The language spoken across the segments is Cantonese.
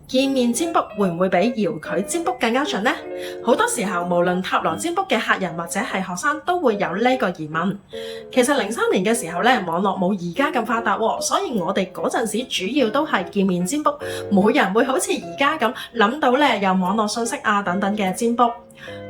見面占卜會唔會比遙距占卜更加準呢？好多時候，無論塔羅占卜嘅客人或者係學生都會有呢個疑問。其實03年嘅時候咧，網絡冇而家咁發達，所以我哋嗰陣時主要都係見面占卜，冇人會好似而家咁諗到咧有網絡信息啊等等嘅占卜。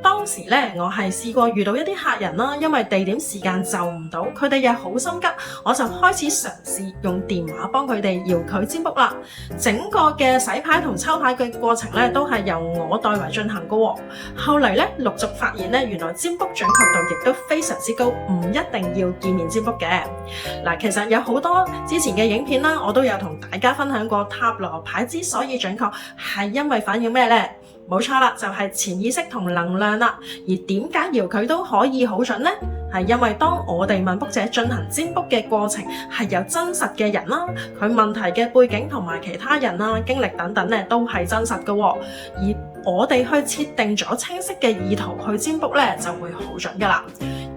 當時咧，我係試過遇到一啲客人啦，因為地點時間就唔到，佢哋又好心急，我就開始嘗試用電話幫佢哋遙距占卜啦。整個嘅洗牌同抽牌嘅過程咧，都係由我代為進行嘅。後嚟咧，陸續發現咧，原來占卜準確度亦都非常之高，唔一定要見面占卜嘅。嗱，其實有好多之前嘅影片啦，我都有同大家分享過塔羅牌之所以準確，係因為反映咩呢？冇錯啦，就係潛意識同能量啦。而點解遙距都可以好準呢？係因為當我哋問卜者進行占卜嘅過程係有真實嘅人啦，佢問題嘅背景同埋其他人啦、經歷等等咧都係真實嘅。而我哋去設定咗清晰嘅意圖去占卜咧，就會好準噶啦。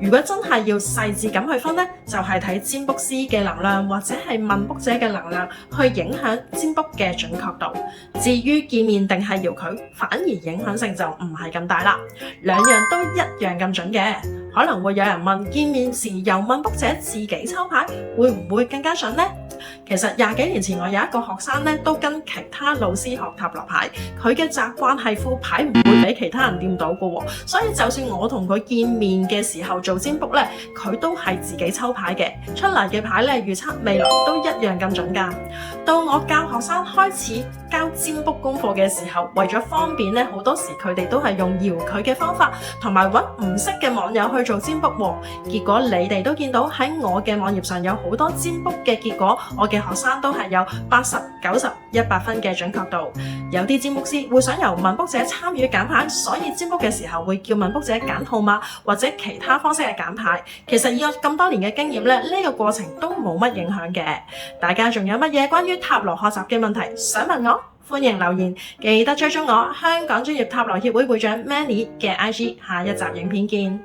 如果真係要細緻咁去分呢，就係睇占卜師嘅能量或者係問卜者嘅能量去影響占卜嘅準確度。至於見面定係遙距，反而影響性就唔係咁大啦。兩樣都一樣咁準嘅。可能會有人問，見面時由問卜者自己抽牌會唔會更加準呢？其實20幾年前我有一個學生咧，都跟其他老師學塔羅牌，佢嘅習慣係副牌唔會俾其他人掂到嘅，所以就算我同佢見面嘅時候做占卜咧，佢都係自己抽牌嘅，出嚟嘅牌咧預測未來都一樣咁準㗎。到我教學生開始交占卜功課嘅時候，為咗方便咧，好多時佢哋都係用遙距嘅方法，同埋揾唔識嘅網友去做占卜喎。結果你哋都見到喺我嘅網頁上有好多占卜嘅結果，我嘅學生都係有80、90、100分嘅準確度。有啲占卜師會想由問卜者參與揀牌，所以占卜嘅時候會叫問卜者揀號碼或者其他方式嘅揀牌。其實以我咁多年嘅經驗咧，呢個過程都冇乜影響嘅。大家仲有乜嘢關於塔羅學習嘅問題想問我？歡迎留言，記得追蹤我香港專業塔羅協會會長 Manny 嘅 IG。下一集影片見。